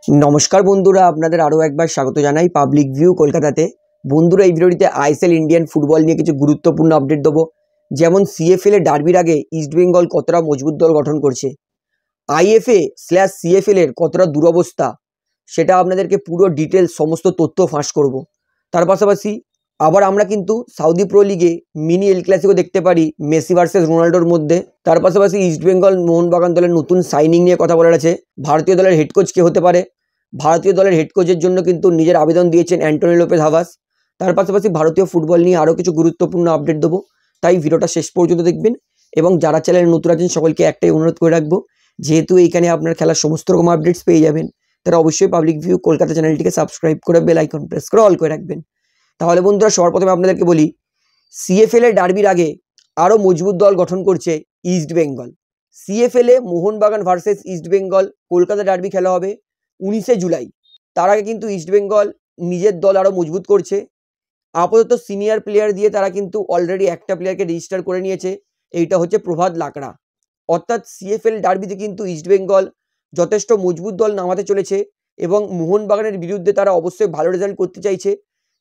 नमस्कार बंधुरा आपनादेर आरो एकबार स्वागत जानाई पाब्लिक व्यू कलकाताते। बंधुरा भिडियोते आईएसएल इंडियन फुटबल निये किछु गुरुत्वपूर्ण अपडेट देबो। जेमन सीएफएल डार्बिर आगे इस्ट बेंगल कतटा मजबूत दल गठन करछे, आईएफए/सीएफएल एर कतटा दुरवस्था सेटा आपनादेरके पुरो डिटेल्स समस्त तथ्य फाँस करब। तार पाशापाशि आबार आमरा किन्तु Saudi pro लिगे mini El Clasico देखते पारी मेसि भार्सेस रोनाल्डोर मध्य। तार पाशापाशि इस्ट बेंगल मोहनबागान दलेर नतून साइनिंग निये कथा बोलार आछे। भारतीय दलेर हेड कोच के होते पारे? भारतीय दलेर हेड कोचेर जोन्नो किन्तु निजेर आवेदन दिएछेन एंटोनी लोपेज हावास। तार पाशापाशि भारतीय फुटबल निये आरो किछु गुरुत्वपूर्ण अपडेट देबो, ताई भिडियोटा शेष पर्यन्त देखबेन। एबं जारा চ্যানেলে नतुन आছেন सकलके एकटाई अनुरोध करे राखबो, जेहेतु एइखाने आपनारा खेलार समस्त रकम अपडेट्स पेये जाबेन, तारा अवश्यई पाब्लिक व्यू कलकाता চ্যানেলটিকে सबस्क्राइब करे बेल आइकन प्रेस करे अल करे राखबेन। ताहले बंधुरा सবার प्रथमे आपनादेरके बली, सीएफएल एर डार्बिर आगे आरो मजबूत दल गठन करछे इस्ट बेंगल। सीएफएल ए मोहनबागान भार्सेस इस्ट बेंगल कलकाता डार्बि खेला होबे 19 जुलाई। तार आगे किन्तु इस्ट बेंगल निजेर दल आरो मजबूत करछे। आपातत सिनियर प्लेयार दिए तारा किन्तु अलरेडी एकटा प्लेयारके रेजिस्टार करे निয়েছে, এইটা হচ্ছে প্রভাত লাকড়া। অর্থাৎ সিএফএল ডার্বিতে কিন্তু ইস্ট বেঙ্গল যথেষ্ট মজবুত দল নামাতে চলেছে এবং মোহনবাগানের বিরুদ্ধে তারা অবশ্যই ভালো রেজাল্ট করতে চাইছে।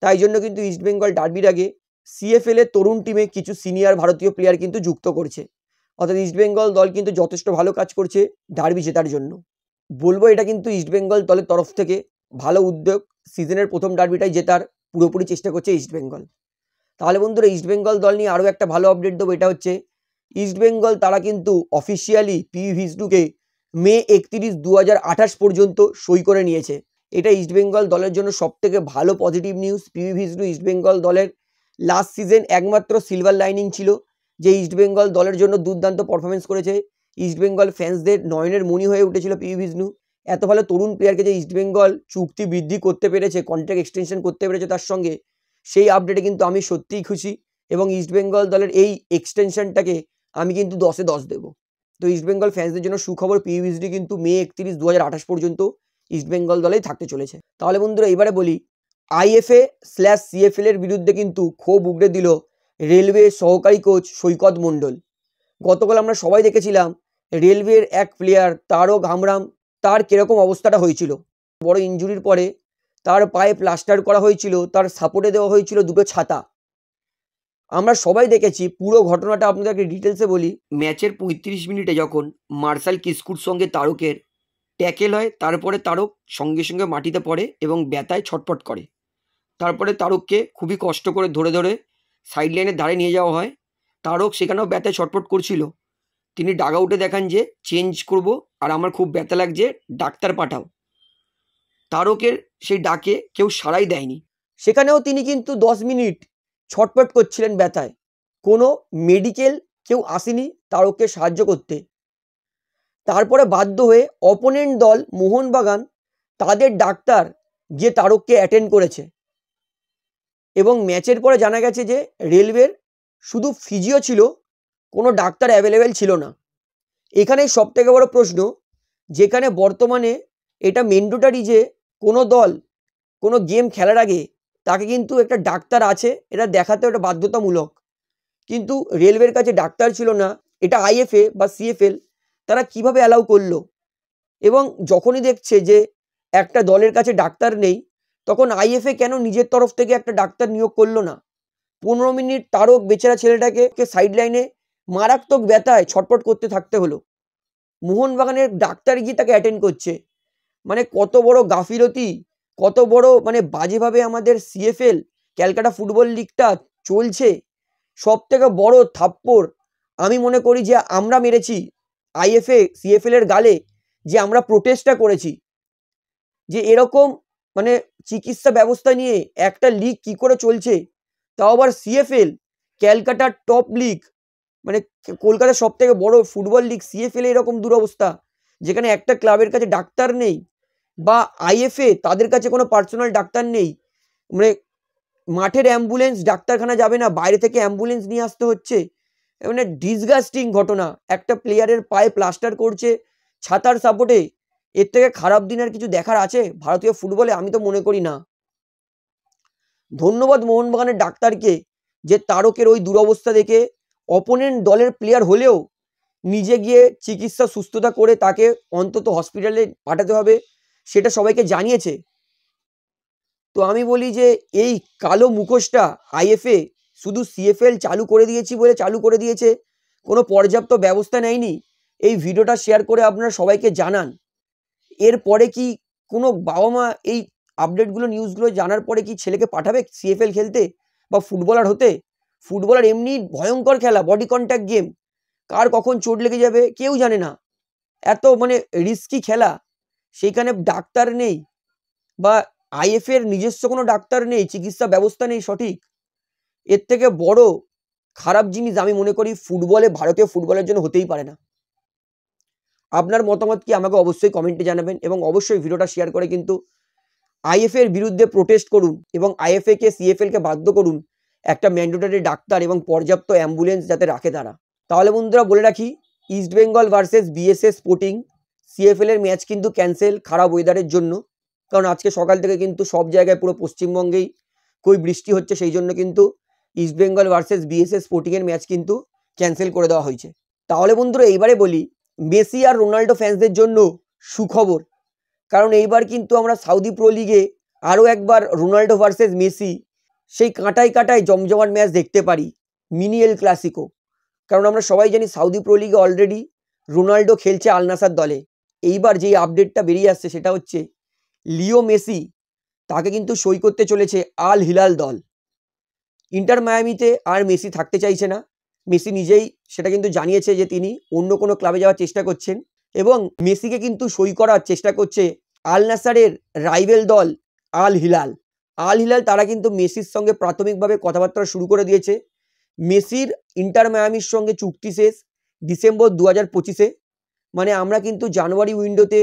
তাই জন্য কিন্তু ইস্ট বেঙ্গল ডার্বির আগে সিএফএল এর তরুণ টিমে কিছু সিনিয়র ভারতীয় প্লেয়ার কিন্তু যুক্ত করছে। অর্থাৎ ইস্ট বেঙ্গল দল কিন্তু যথেষ্ট ভালো কাজ করছে ডার্বি জেতার জন্য। বলবো এটা কিন্তু ইস্ট বেঙ্গল দলের তরফ থেকে ভালো উদ্যোগ। সিজনের প্রথম ডার্বিটাই জেতার পুরোপুরি চেষ্টা করছে ইস্ট বেঙ্গল। তাহলে বন্ধুরা ইস্ট বেঙ্গল দল নিয়ে আরও একটা ভালো আপডেট দেবো। এটা হচ্ছে ইস্ট বেঙ্গল তারা কিন্তু অফিসিয়ালি পিভি ভিসডুকে মে 31, 2028 পর্যন্ত সই করে নিয়েছে। এটা ইস্ট বেঙ্গল দলের জন্য সবথেকে ভালো positive news. P V Vishnu East Bengal দলের লাস্ট সিজন একমাত্র সিলভার লাইনিং ছিল যে ইস্ট বেঙ্গল দলের জন্য দুর্দান্ত পারফরমেন্স করেছে। ইস্ট বেঙ্গল ফ্যান্সদের নয়নের মণি হয়ে উঠেছিল পিভি ভিসডু। এত ভালো তরুণ প্লেয়ারকে যে ইস্ট বেঙ্গল চুক্তি বৃদ্ধি করতে পেরেছে, কন্ট্রাক্ট এক্সটেনশন করতে পেরেছে তার সঙ্গে, সেই আপডেটে কিন্তু আমি সত্যিই খুশি এবং ইস্ট বেঙ্গল দলের এই এক্সটেনশনটাকে আমি কিন্তু 10-এ 10 দেবো। তো ইস্ট বেঙ্গল ফ্যান্সদের জন্য সুখবর, পিভি ভিসডু কিন্তু মে 31, 2028 পর্যন্ত ইস্ট বেঙ্গল দলেই থাকতে চলেছে। তাহলে বন্ধুরা এবারে বলি, আইএফএ/সিএফএল এর বিরুদ্ধে কিন্তু ক্ষোভ উগড়ে দিল রেলওয়ে সহকারী কোচ সৈকত মণ্ডল। গতকাল আমরা সবাই দেখেছিলাম রেলওয়ের এক প্লেয়ার তারক হামরাম, তার কিরকম অবস্থাটা হয়েছিল। বড় ইনজুরির পরে তার পায়ে প্লাস্টার করা হয়েছিল, তার সাপোর্টে দেওয়া হয়েছিল দুটো ছাতা। আমরা সবাই দেখেছি। পুরো ঘটনাটা আপনাদেরকে ডিটেলসে বলি। ম্যাচের 35 মিনিটে যখন মার্শাল কিস্কুর সঙ্গে তারকের ট্যাকেল হয়, তারপরে তারক সঙ্গে সঙ্গে মাটিতে পড়ে এবং ব্যথায় ছটফট করে। তারপরে তারককে খুবই কষ্ট করে ধরে ধরে সাইড লাইনের ধারে নিয়ে যাওয়া হয়। তারক সেখানেও ব্যথায় ছটফট করছিল। তিনি ডাগ আউটে দেখান যে চেঞ্জ করব আর আমার খুব ব্যথা লাগছে, ডাক্তার পাঠাও। তারকের সেই ডাকে কেউ সাড়াই দেয়নি। সেখানেও তিনি কিন্তু 10 মিনিট ছটফট করছিলেন ব্যথায়। কোনো মেডিকেল কেউ আসেনি তারককে সাহায্য করতে। তারপরে বাধ্য হয়ে অপোনেন্ট দল মোহনবাগান তাদের ডাক্তার গিয়ে তারককে অ্যাটেন্ড করেছে এবং ম্যাচের পরে জানা গেছে যে রেলওয়ের শুধু ফিজিও ছিল, কোনো ডাক্তার অ্যাভেলেবেল ছিল না। এখানেই সবথেকে বড় প্রশ্ন, যেখানে বর্তমানে এটা ম্যান্ডেটরি যে কোনো দল কোনো গেম খেলার আগে তাকে কিন্তু একটা ডাক্তার আছে এটা দেখাতে, ওটা বাধ্যতামূলক। কিন্তু রেলওয়ের কাছে ডাক্তার ছিল না। এটা আইএফএ বা সিএফএল তারা কিভাবে অ্যালাউ করলো? এবং যখনই দেখছে যে একটা দলের কাছে ডাক্তার নেই, তখন আইএফএ কেন নিজের তরফ থেকে একটা ডাক্তার নিয়োগ করলো না? 15 মিনিট তারক বেচারা ছেলেটাকে সাইড লাইনে মারাত্মক ব্যথায় ছটফট করতে থাকতে হলো। মোহনবাগানের ডাক্তার গিয়ে তাকে অ্যাটেন্ড করছে। মানে কত বড় গাফিলতি, কত বড় মানে বাজেভাবে আমাদের সিএফএল ক্যালকাটা ফুটবল লিগটা চলছে। সব থেকে বড় থাপ্পড় আমি মনে করি যে আমরা মেরেছি আইএফএ সিএফএল এর গালে, যে আমরা প্রোটেস্টটা করেছি যে এরকম মানে চিকিৎসা ব্যবস্থা নিয়ে একটা লিগ কি করে চলছে, তাও আবার সিএফএল ক্যালকাটার টপ লিগ, মানে কলকাতার সব থেকে বড় ফুটবল লিগ সিএফএল এরকম দুরবস্থা, যেখানে একটা ক্লাবের কাছে ডাক্তার নেই বা আইএফএ তাদের কাছে কোনো পার্সোনাল ডাক্তার নেই। মানে মাঠের অ্যাম্বুলেন্স ডাক্তারখানা যাবে না, বাইরে থেকে অ্যাম্বুলেন্স নিয়ে আসতে হচ্ছে। মানে ডিসগাস্টিং ঘটনা। একটা প্লেয়ারের পায়ে প্লাস্টার করছে ছাতার সাপোর্টে। এর থেকে খারাপ দিন আর কিছু দেখার আছে ভারতীয় ফুটবলে? আমি তো মনে করি না। ধন্যবাদ মোহনবাগানের ডাক্তারকে যে তারকের ওই দুরবস্থা দেখে অপোনেন্ট দলের প্লেয়ার হলেও নিজে গিয়ে চিকিৎসা সুস্থতা করে তাকে অন্তত হসপিটালে পাঠাতে হবে সেটা সবাইকে জানিয়েছে। তো আমি বলি যে এই কালো মুখোশটা আইএফএ শুধু সিএফএল চালু করে দিয়েছি বলে চালু করে দিয়েছে, কোনো পর্যাপ্ত ব্যবস্থা নেয়নি। এই ভিডিওটা শেয়ার করে আপনারা সবাইকে জানান। এরপরে কি কোনো বাবা মা এই আপডেটগুলো নিউজগুলো জানার পরে কি ছেলেকে পাঠাবে সিএফএল খেলতে বা ফুটবলার হতে? ফুটবলার এমনি ভয়ঙ্কর খেলা, বডি কন্ট্যাক্ট গেম, কার কখন চোট লেগে যাবে কেউ জানে না, এত মানে রিস্কি খেলা। সেইখানে ডাক্তার নেই বা আইএফএর নিজস্ব কোনো ডাক্তার নেই, চিকিৎসা ব্যবস্থা নেই সঠিক। এর থেকে বড় খারাপ জিনিস আমি মনে করি ফুটবলে, ভারতীয় ফুটবলের জন্য হতেই পারে না। আপনার মতামত কি আমাকে অবশ্যই কমেন্টে জানাবেন এবং অবশ্যই ভিডিওটা শেয়ার করে কিন্তু আইএফএ এর বিরুদ্ধে প্রোটেস্ট করুন এবং আইএফএ কে সিএফএল কে বাধ্য করুন একটা ম্যান্ডেটরি ডাক্তার এবং পর্যাপ্ত অ্যাম্বুলেন্স যাতে রাখে তারা। তাহলে বন্ধুরা বলে রাখি, east Bengal versus BSS sporting CFL এর ম্যাচ কিন্তু ক্যান্সেল খারাপ ওয়েদারের জন্য। কারণ আজকে সকাল থেকে কিন্তু সব জায়গায় পুরো পশ্চিমবঙ্গেই কই বৃষ্টি হচ্ছে, সেই জন্য কিন্তু east Bengal versus BSS sporting এর ম্যাচ কিন্তু ক্যান্সেল করে দেওয়া হয়েছে। তাহলে বন্ধুরা এইবারে বলি, মেসি আর রোনাল্ডো ফ্যান্সদের জন্য সুখবর। কারণ এইবার কিন্তু আমরা সাউদি প্রো লিগে আরও একবার রোনাল্ডো ভার্সেস মেসি সেই কাঁটায় কাঁটায় জমজমাট ম্যাচ দেখতে পারি, মিনি এল ক্লাসিকো। কারণ আমরা সবাই জানি সাউদি প্রো লিগে অলরেডি রোনাল্ডো খেলছে আল নাসার দলে। এইবার যেই আপডেটটা বেরিয়ে আসছে সেটা হচ্ছে লিও মেসি তাকে কিন্তু সই করতে চলেছে আল হিলাল দল। ইন্টার মায়ামিতে আর মেসি থাকতে চাইছে না। মেসি নিজেই সেটা কিন্তু জানিয়েছে যে তিনি অন্য কোনো ক্লাবে যাওয়ার চেষ্টা করছেন এবং মেসিকে কিন্তু সই করার চেষ্টা করছে আল নাসারের রাইভেল দল আল হিলাল। আল হিলাল তারা কিন্তু মেসির সঙ্গে প্রাথমিকভাবে কথাবার্তা শুরু করে দিয়েছে। মেসির ইন্টার মায়ামির সঙ্গে চুক্তি শেষ ডিসেম্বর 2025-এ। মানে আমরা কিন্তু জানুয়ারি উইন্ডোতে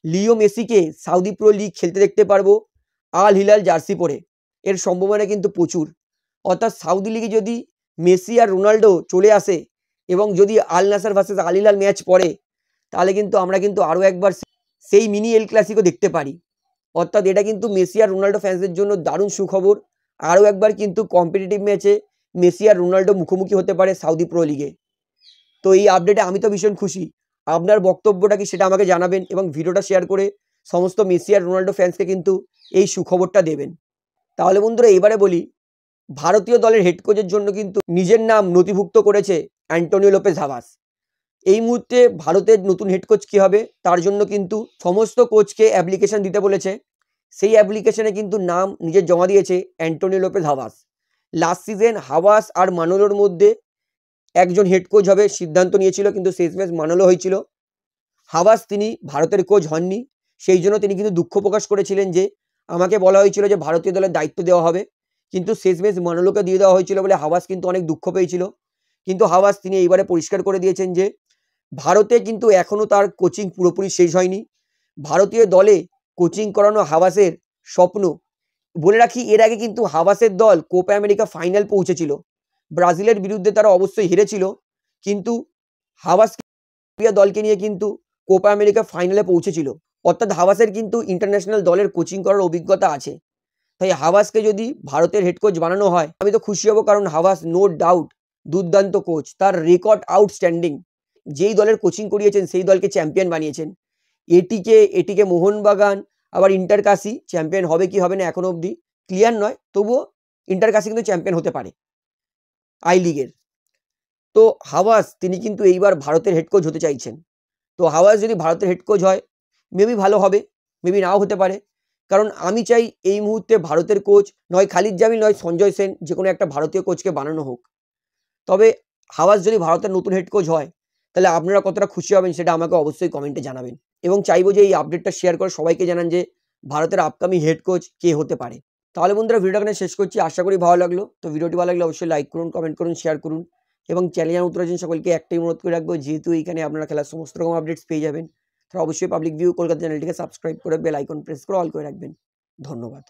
লিও মেসিকে সাউদি প্রো লিগ খেলতে দেখতে পারবো আল হিলাল জার্সি পরে। এর সম্ভাবনা কিন্তু প্রচুর। অর্থাৎ সাউদি লিগে যদি মেসি আর রোনাল্ডো চলে আসে এবং যদি আল নাসার ভার্সেস আল হিলাল ম্যাচ পড়ে, তাহলে কিন্তু আমরা কিন্তু আরও একবার সেই মিনি এল ক্লাসিকো দেখতে পারি। অর্থাৎ এটা কিন্তু মেসি আর রোনাল্ডো ফ্যান্সদের জন্য দারুণ সুখবর। আরও একবার কিন্তু কম্পিটিটিভ ম্যাচে মেসি আর রোনাল্ডো মুখোমুখি হতে পারে সাউদি প্রো লিগে। তো এই আপডেটে আমি তো ভীষণ খুশি। আপনার বক্তব্যটা কি সেটা আমাকে জানাবেন এবং ভিডিওটা শেয়ার করে সমস্ত মেসি আর রোনাল্ডো ফ্যান্সকে কিন্তু এই সুখবরটা দেবেন। তাহলে বন্ধুরা এবারে বলি, ভারতীয় দলের হেড কোচের জন্য কিন্তু নিজের নাম নথিভুক্ত করেছে অ্যান্টোনিও লোপেজ হাভাস। এই মুহূর্তে ভারতের নতুন হেড কোচ কী হবে তার জন্য কিন্তু সমস্ত কোচকে অ্যাপ্লিকেশন দিতে বলেছে। সেই অ্যাপ্লিকেশনে কিন্তু নাম নিজের জমা দিয়েছে Antonio Lopez Habas. Last season Habas আর মানোলোর মধ্যে একজন হেড কোচ হবে সিদ্ধান্ত নিয়েছিল, কিন্তু শেষমেশ মানোলো হয়েছিল। হাভাস তিনি ভারতের কোচ হননি, সেই জন্য তিনি কিন্তু দুঃখ প্রকাশ করেছিলেন যে আমাকে বলা হয়েছিল যে ভারতীয় দলের দায়িত্ব দেওয়া হবে, কিন্তু শেষমেশ মানোলোকে দিয়ে দেওয়া হয়েছিল বলে হাভাস কিন্তু অনেক দুঃখ পেয়েছিল। কিন্তু হাভাস তিনি এইবারে পরিষ্কার করে দিয়েছেন যে ভারতে কিন্তু এখনও তার কোচিং পুরোপুরি শেষ হয়নি। ভারতীয় দলে কোচিং করানো হাভাসের স্বপ্ন। বলে রাখি, এর আগে কিন্তু হাভাসের দল কোপা আমেরিকা ফাইনাল পৌঁছেছিল। ব্রাজিলের বিরুদ্ধে তারা অবশ্যই হেরেছিল, কিন্তু হাভাস দলকে নিয়ে কিন্তু কোপা আমেরিকা ফাইনালে পৌঁছেছিল। অর্থাৎ হাভাসের কিন্তু ইন্টারন্যাশনাল দলের কোচিং করার অভিজ্ঞতা আছে। তাই হাভাসকে যদি ভারতের হেড কোচ বানানো হয় আমি তো খুশি হব, কারণ হাভাস নো ডাউট দুর্দান্ত কোচ, তার রেকর্ড আউটস্ট্যান্ডিং। যেই দলের কোচিং করিয়েছেন সেই দলকে চ্যাম্পিয়ন বানিয়েছেন। এটিকে মোহনবাগান আবার ইন্টারকাশি চ্যাম্পিয়ন হবে কি হবে না এখনো অবধি ক্লিয়ার নয়, তবুও ইন্টারকাশি কিন্তু চ্যাম্পিয়ন হতে পারে আই লিগের। তো হাভাস তিনি কিন্তু এইবার ভারতের হেড কোচ হতে চাইছেন। তো হাভাস যদি ভারতের হেড কোচ হয় মেবি ভালো হবে, মেবি নাও হতে পারে। কারণ আমি চাই এই মুহূর্তে ভারতের কোচ নয় খালিদ জামিল নয় সঞ্জয় সেন, যে কোনো একটা ভারতীয় কোচকে বানানো হোক। তবে হাভাস যদি ভারতের নতুন হেড কোচ হয় তাহলে আপনারা কতটা খুশি হবেন সেটা আমাকে অবশ্যই কমেন্টে জানাবেন এবং চাইবো যে এই আপডেটটা শেয়ার করে সবাইকে জানান যে ভারতের আপকামিং হেড কোচ কে হতে পারে। তাহলে বন্ধুরা ভিডিওটা এখানে শেষ করছি, আশা করি ভালো লাগলো। তো ভিডিওটি ভালো লাগলে অবশ্যই লাইক করুন, কমেন্ট করুন, শেয়ার করুন এবং চ্যানেলে নতুন আছেন সকলকে একটাই অনুরোধ করে রাখবো, যেহেতু এইখানে আপনারা খেলার সমস্ত রকম আপডেটস পেয়ে যাবেন, তারা অবশ্যই পাবলিক ভিউ কলকাতা চ্যানেলটিকে সাবস্ক্রাইব করে বেল আইকন প্রেস করে অল করে রাখবেন। ধন্যবাদ।